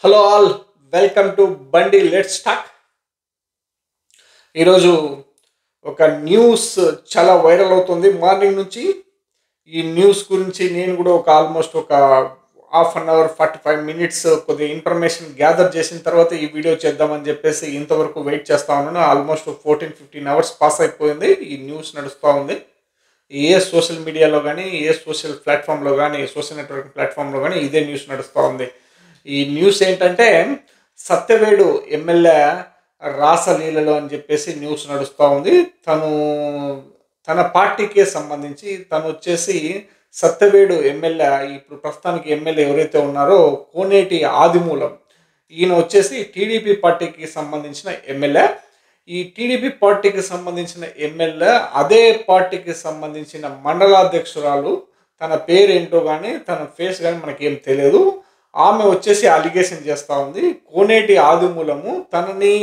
Hello all, welcome to బండి let's talk. ఈరోజు ఒక న్యూస్ చాలా వైరల్ అవుతుంది మార్నింగ్ నుంచి. ఈ న్యూస్ గురించి నేను కూడా ఆల్మోస్ట్ ఒక హాఫ్ అన్ అవర్ 45 minutes కొద్దిగా ఇన్ఫర్మేషన్ గ్యాదర్ చేసిన తర్వాత ఈ వీడియో చేద్దామని చెప్పేసి ఇంతవరకు వెయిట్ చేస్తా ఉన్నాను. ఆల్మోస్ట్ 14-15 hours పాస్ అయిపోయింది. ఈ న్యూస్ నడుస్తూ ఉంది. ఏ సోషల్ మీడియాలో కానీ, ఏ సోషల్ ప్లాట్ఫామ్లో కానీ, సోషల్ నెట్వర్క్ ప్లాట్ఫామ్లో కానీ ఇదే న్యూస్ నడుస్తూ ఉంది. ఈ న్యూస్ ఏంటంటే, సత్యవేడు ఎమ్మెల్యే రాసలీలలో అని చెప్పేసి న్యూస్ నడుస్తూ ఉంది. తన పార్టీకే సంబంధించి తను వచ్చేసి సత్యవేడు ఎమ్మెల్యే, ఇప్పుడు ప్రస్తుతానికి ఎమ్మెల్యే ఎవరైతే ఉన్నారో కోనేటి ఆదిమూలం, ఈయన వచ్చేసి టీడీపీ పార్టీకి సంబంధించిన ఎమ్మెల్యే. ఈ టీడీపీ పార్టీకి సంబంధించిన ఎమ్మెల్యే అదే పార్టీకి సంబంధించిన మండలాధ్యక్షురాలు, తన పేరేంటో కానీ తన ఫేస్ కానీ మనకేం తెలియదు. ఆమె వచ్చేసి అలిగేషన్ చేస్తూ ఉంది. కోనేటి ఆదిమూలము తనని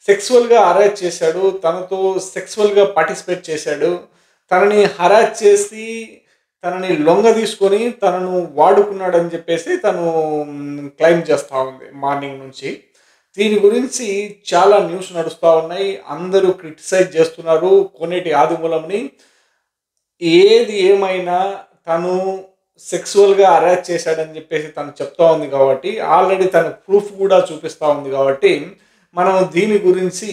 సెక్సువల్గా హరాస్ చేశాడు, తనతో సెక్సువల్గా పార్టిసిపేట్ చేశాడు, తనని హరాస్ చేసి తనని లొంగ తీసుకొని తనను వాడుకున్నాడని చెప్పేసి తను క్లెయిమ్ చేస్తూ ఉంది మార్నింగ్ నుంచి. దీని గురించి చాలా న్యూస్ నడుస్తూ ఉన్నాయి. అందరూ క్రిటిసైజ్ చేస్తున్నారు కోనేటి ఆదిమూలంని. ఏది ఏమైనా తను సెక్సువల్గా హరాస్ చేశాడని చెప్పేసి తను చెప్తా ఉంది కాబట్టి, ఆల్రెడీ తన ప్రూఫ్ కూడా చూపిస్తూ ఉంది కాబట్టి, మనం దీని గురించి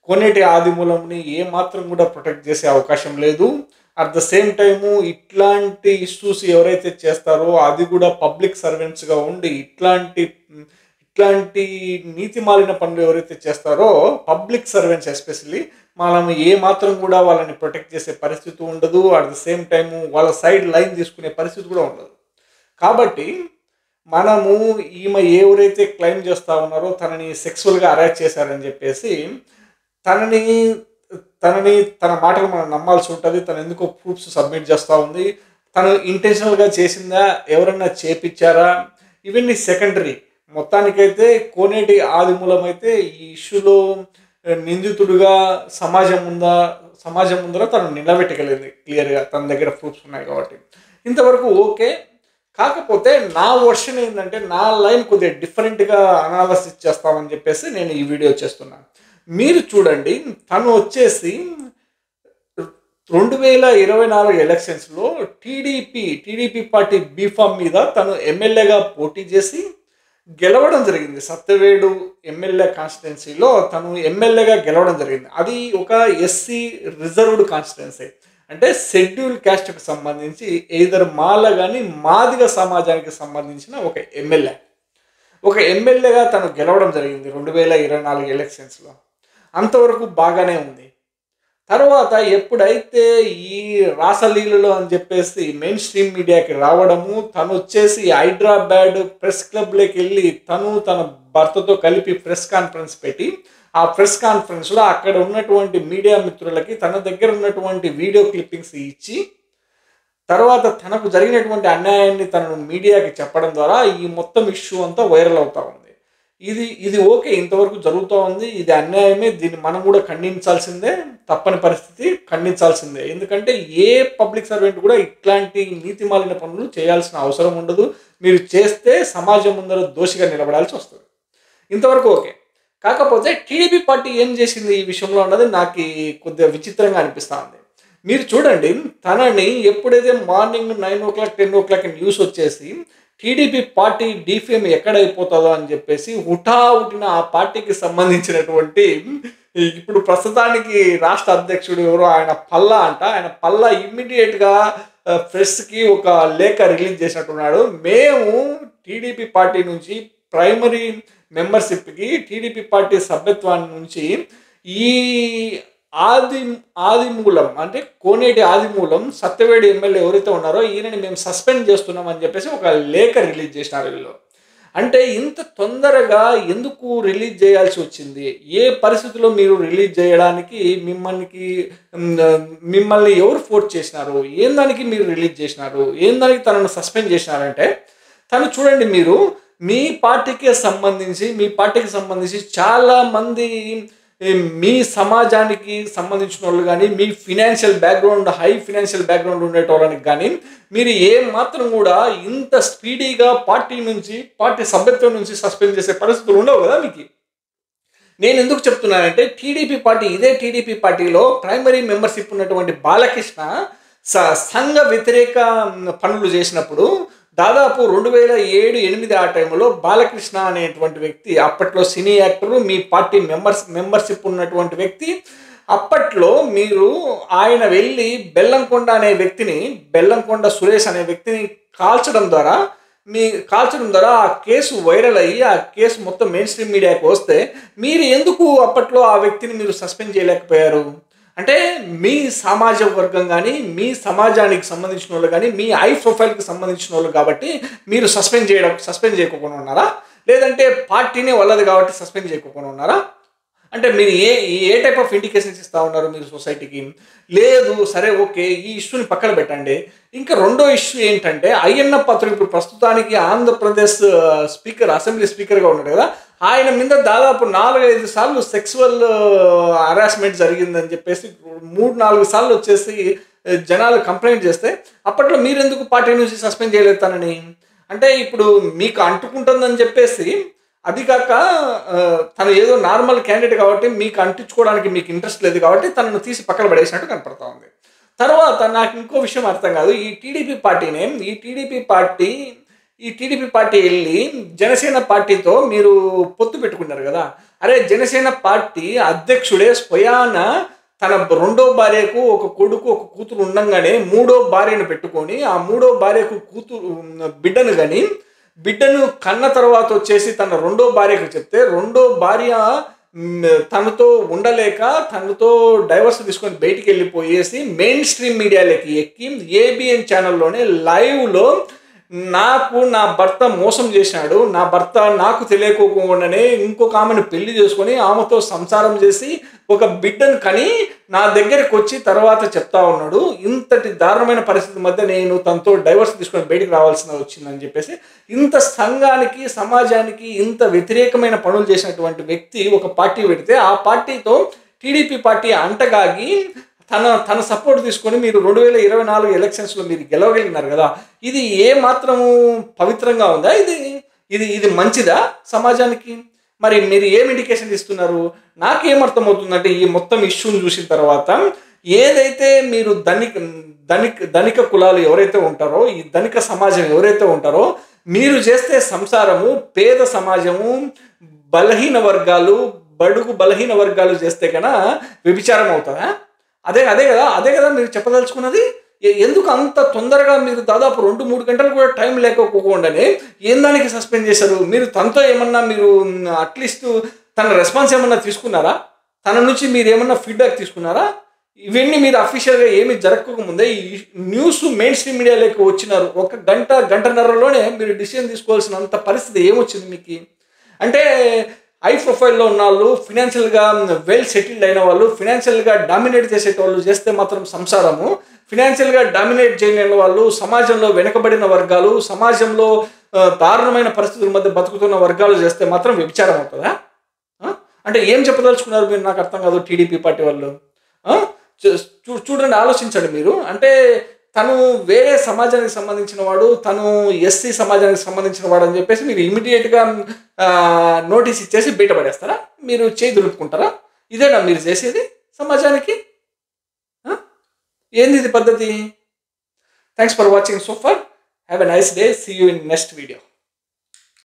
కోనేటి ఆదిమూలంని ఏమాత్రం కూడా ప్రొటెక్ట్ చేసే అవకాశం లేదు. అట్ ద సేమ్ టైము ఇట్లాంటి ఇష్యూస్ ఎవరైతే చేస్తారో అది కూడా పబ్లిక్ సర్వెంట్స్గా ఉండి ఇట్లాంటి నీతి మాలిన పనులు ఎవరైతే చేస్తారో పబ్లిక్ సర్వెంట్స్ ఎస్పెషల్లీ, మనం ఏ మాత్రం కూడా వాళ్ళని ప్రొటెక్ట్ చేసే పరిస్థితి ఉండదు. అట్ ద సేమ్ టైము వాళ్ళ సైడ్ లైన్ తీసుకునే పరిస్థితి కూడా ఉండదు. కాబట్టి మనము ఈమె ఎవరైతే క్లెయిమ్ చేస్తూ ఉన్నారో తనని సెక్సువల్గా హరాస్ చేశారని చెప్పేసి తన మాటలు మనం నమ్మాల్సి ఉంటుంది. తను ఎందుకో ప్రూఫ్స్ సబ్మిట్ చేస్తూ ఉంది. తను ఇంటెన్షనల్గా చేసిందా, ఎవరన్నా చేపించారా, ఇవన్నీ సెకండరీ. మొత్తానికైతే కోనేటి ఆదిమూలం అయితే ఈ ఇష్యూలో నిందితుడుగా సమాజం ముందర తను నిలబెట్టగలిగింది క్లియర్గా. తన దగ్గర ప్రూఫ్స్ ఉన్నాయి కాబట్టి ఇంతవరకు ఓకే. కాకపోతే నా వర్షన్ ఏంటంటే, నా లైన్ కొద్దిగా డిఫరెంట్గా అనాలసిస్ చేస్తామని చెప్పేసి నేను ఈ వీడియో చేస్తున్నాను. మీరు చూడండి, తను వచ్చేసి 2024 ఎలక్షన్స్లో టీడీపీ పార్టీ బీఫామ్ మీద తను ఎమ్మెల్యేగా పోటీ చేసి గెలవడం జరిగింది. సత్యవేడు ఎమ్మెల్యే కాన్స్టిట్యున్సీలో తను ఎమ్మెల్యేగా గెలవడం జరిగింది. అది ఒక ఎస్సీ రిజర్వ్డ్ కాన్స్టిట్యున్సీ, అంటే షెడ్యూల్ క్యాస్ట్కి సంబంధించి ఎయిదర్ మాల కానీ మాదిగ సమాజానికి సంబంధించిన ఒక ఎమ్మెల్యేగా తను గెలవడం జరిగింది 2024 ఎలక్షన్స్లో. అంతవరకు బాగానే ఉంది. తర్వాత ఎప్పుడైతే ఈ రాసలీలలో అని చెప్పేసి మెయిన్ స్ట్రీమ్ మీడియాకి రావడము, తను వచ్చేసి హైదరాబాద్ ప్రెస్ క్లబ్లోకి వెళ్ళి తన భర్తతో కలిపి ప్రెస్ కాన్ఫరెన్స్ పెట్టి, ఆ ప్రెస్ కాన్ఫరెన్స్లో అక్కడ ఉన్నటువంటి మీడియా మిత్రులకి తన దగ్గర ఉన్నటువంటి వీడియో క్లిప్పింగ్స్ ఇచ్చి, తర్వాత తనకు జరిగినటువంటి అన్యాయాన్ని తనను మీడియాకి చెప్పడం ద్వారా ఈ మొత్తం ఇష్యూ అంతా వైరల్ అవుతూ ఉంది. ఇది ఓకే, ఇంతవరకు జరుగుతూ ఉంది. ఇది అన్యాయమే, దీన్ని మనం కూడా ఖండించాల్సిందే, తప్పని పరిస్థితి ఖండించాల్సిందే. ఎందుకంటే ఏ పబ్లిక్ సర్వెంట్ కూడా ఇట్లాంటి నీతి మాలిన పనులు చేయాల్సిన అవసరం ఉండదు. మీరు చేస్తే సమాజం ముందర దోషిగా నిలబడాల్సి వస్తుంది. ఇంతవరకు ఓకే. కాకపోతే టీడీపీ పార్టీ ఏం చేసింది ఈ విషయంలో అన్నది నాకు కొద్దిగా విచిత్రంగా అనిపిస్తూ ఉంది. మీరు చూడండి, తనని ఎప్పుడైతే మార్నింగ్ 9 o'clock 10 o'clock న్యూస్ వచ్చేసి టీడీపీ పార్టీ డీఫేమ్ ఎక్కడైపోతుందో అని చెప్పేసి హుటాహుటిన ఆ పార్టీకి సంబంధించినటువంటి ఇప్పుడు ప్రస్తుతానికి రాష్ట్ర అధ్యక్షుడు ఎవరో ఆయన పల్లా ఇమ్మీడియట్గా ప్రెస్కి ఒక లేఖ రిలీజ్ చేసినట్టున్నాడు. మేము టీడీపీ పార్టీ నుంచి ప్రైమరీ మెంబర్షిప్కి, టీడీపీ పార్టీ సభ్యత్వాన్ని నుంచి ఈ ఆదిమూలం అంటే కోనేటి ఆదిమూలం సత్యవేడి ఎమ్మెల్యే ఎవరైతే ఉన్నారో ఈయనని మేము సస్పెండ్ చేస్తున్నాం అని చెప్పేసి ఒక లేఖ రిలీజ్ చేసినారు వీళ్ళు. అంటే ఇంత తొందరగా ఎందుకు రిలీజ్ చేయాల్సి వచ్చింది? ఏ పరిస్థితుల్లో మీరు రిలీజ్ చేయడానికి మిమ్మల్ని ఎవరు ఫోర్స్ చేసినారు? ఏం దానికి మీరు రిలీజ్ చేసినారు? ఏం దానికి తనను సస్పెండ్ చేసినారంటే, తను చూడండి, మీరు మీ పార్టీకి సంబంధించి చాలామంది మీ సమాజానికి సంబంధించిన వాళ్ళు కానీ, మీ financial background high financial background ఉండేటోళ్ళకి కానీ మీరు మాత్రం కూడా ఇంత స్పీడీగా పార్టీ సభ్యత్వం నుంచి సస్పెండ్ చేసే పరిస్థితులు ఉండవు కదా మీకు. నేను ఎందుకు చెప్తున్నానంటే ఇదే టీడీపీ పార్టీలో ప్రైమరీ మెంబర్షిప్ ఉన్నటువంటి బాలకృష్ణ సంఘ వ్యతిరేక పనులు చేసినప్పుడు దాదాపు 2007-8 ఆ టైంలో బాలకృష్ణ అనేటువంటి వ్యక్తి, అప్పట్లో సినీ యాక్టరు, మీ పార్టీ మెంబర్షిప్ ఉన్నటువంటి వ్యక్తి, అప్పట్లో ఆయన వెళ్ళి బెల్లంకొండ సురేష్ అనే వ్యక్తిని కాల్చడం ద్వారా ఆ కేసు వైరల్ అయ్యి ఆ కేసు మొత్తం మెయిన్ స్ట్రీమ్ మీడియాకి వస్తే మీరు ఎందుకు అప్పట్లో ఆ వ్యక్తిని మీరు సస్పెండ్ చేయలేకపోయారు? అంటే మీ సామాజిక వర్గం కానీ, మీ సమాజానికి సంబంధించిన వాళ్ళు కానీ, మీ హై ప్రొఫైల్కి సంబంధించిన వాళ్ళు కాబట్టి మీరు సస్పెండ్ చేయకుండా ఉన్నారా? లేదంటే పార్టీనే వాళ్ళది కాబట్టి సస్పెండ్ చేయకుండా ఉన్నారా? అంటే మీరు ఏ టైప్ ఆఫ్ ఇండికేషన్స్ ఇస్తూ ఉన్నారు మీరు సొసైటీకి? లేదు, సరే ఓకే, ఈ ఇష్యూని పక్కన పెట్టండి. ఇంకా రెండో ఇష్యూ ఏంటంటే అయ్యన్న పాత్రుడు ఇప్పుడు ప్రస్తుతానికి ఆంధ్రప్రదేశ్ అసెంబ్లీ స్పీకర్గా ఉన్నాడు కదా, ఆయన మీద దాదాపు 4-5 సార్లు సెక్సువల్ హరాస్మెంట్ జరిగిందని చెప్పేసి 3-4 సార్లు వచ్చేసి జనాలు కంప్లైంట్ చేస్తే అప్పట్లో మీరెందుకు పార్టీ నుంచి సస్పెండ్ చేయలేతానని? అంటే ఇప్పుడు మీకు అంటుకుంటుందని చెప్పేసి, అది కాక తను ఏదో నార్మల్ క్యాండిడేట్ కాబట్టి మీకు అంటించుకోవడానికి మీకు ఇంట్రెస్ట్ లేదు కాబట్టి తనను తీసి పక్కన పడేసినట్టు కనపడతా ఉంది. తర్వాత నాకు ఇంకో విషయం అర్థం కాదు, ఈ టీడీపీ పార్టీ వెళ్ళి జనసేన పార్టీతో మీరు పొత్తు పెట్టుకున్నారు కదా. అరే, జనసేన పార్టీ అధ్యక్షుడే స్వయాన తన రెండో భార్యకు ఒక కొడుకు ఒక కూతురు ఉండంగానే మూడో భార్యను పెట్టుకొని ఆ మూడో భార్యకు బిడ్డను కన్న తర్వాత వచ్చేసి తన రెండో భార్యకు చెప్తే రెండో భార్య తనతో ఉండలేక తనతో డైవర్స్ తీసుకొని బయటికి వెళ్ళిపోయేసి మెయిన్ స్ట్రీమ్ మీడియాలోకి ఎక్కి ఏబిఎన్ ఛానల్లోనే లైవ్లో నా భర్త మోసం చేశాడు, నా భర్త నాకు తెలియకోకుండానే ఇంకొక ఆమెను పెళ్లి చేసుకొని ఆమెతో సంసారం చేసి ఒక బిడ్డను కని నా దగ్గరికి వచ్చి తర్వాత చెప్తా ఉన్నాడు, ఇంతటి దారుణమైన పరిస్థితి మధ్య నేను తనతో డైవర్స్ తీసుకొని బయటికి రావాల్సిన వచ్చిందని చెప్పేసి ఇంత సంఘానికి సమాజానికి ఇంత వ్యతిరేకమైన పనులు చేసినటువంటి వ్యక్తి ఒక పార్టీ పెడితే ఆ పార్టీతో టీడీపీ పార్టీ అంటగాగి తన సపోర్ట్ తీసుకొని మీరు 2024 ఎలక్షన్స్లో మీరు గెలవగలిగినారు కదా. ఇది మాత్రము పవిత్రంగా ఉందా? ఇది మంచిదా సమాజానికి? మరి మీరు ఏం ఇండికేషన్ ఇస్తున్నారు? నాకేమర్థమవుతుందంటే ఈ మొత్తం ఇష్యూని చూసిన తర్వాత ఏదైతే మీరు ధనిక కులాలు ఎవరైతే ఉంటారో, ఈ ధనిక సమాజం ఎవరైతే ఉంటారో, మీరు చేస్తే సంసారము పేద సమాజము బడుగు బలహీన వర్గాలు చేస్తే కన్నా వ్యభిచారం అవుతుందా? అదే కదా మీరు చెప్పదలుచుకున్నది. ఎందుకు అంత తొందరగా మీరు దాదాపు 2-3 గంటలు కూడా టైం లేకపోకుండానే దానికి సస్పెండ్ చేశారు? మీరు తనతో ఏమన్నా మీరు అట్లీస్ట్ తన రెస్పాన్స్ ఏమన్నా తీసుకున్నారా? తన నుంచి మీరు ఏమన్నా ఫీడ్బ్యాక్ తీసుకున్నారా? ఇవన్నీ మీరు అఫీషియల్గా ఏమి జరగకముందే ఈ న్యూస్ మెయిన్ స్ట్రీమ్ మీడియాలోకి వచ్చినారు. 1 గంటన్నరలోనే మీరు డిసిషన్ తీసుకోవాల్సినంత పరిస్థితి ఏమొచ్చింది మీకు? అంటే హై ప్రొఫైల్లో ఉన్న వాళ్ళు, ఫినాన్షియల్గా వెల్ సెటిల్డ్ అయిన వాళ్ళు, ఫినాన్షియల్గా డామినేట్ చేసేటోళ్ళు చేస్తే మాత్రం సంసారము, ఫినాన్షియల్గా డామినేట్ చేయలేని వాళ్ళు, సమాజంలో వెనుకబడిన వర్గాలు, సమాజంలో దారుణమైన పరిస్థితుల మధ్య బతుకుతున్న వర్గాలు చేస్తే మాత్రం వ్యభిచారం అవుతుందా? అంటే ఏం చెప్పదలుచుకున్నారు మీరు? నాకు అర్థం కాదు టీడీపీ పార్టీ వాళ్ళు. చూడండి, ఆలోచించండి మీరు. అంటే తను వేరే సమాజానికి సంబంధించిన వాడు, తను ఎస్సీ సమాజానికి సంబంధించిన వాడు అని చెప్పేసి మీరు ఇమీడియట్గా నోటీస్ ఇచ్చేసి బయటపడేస్తారా? మీరు చేయి దులుపుకుంటారా? ఇదేనా మీరు చేసేది సమాజానికి? ఏంది ఇది పద్ధతి? Thanks for watching so far. Have a nice day. See you in next video.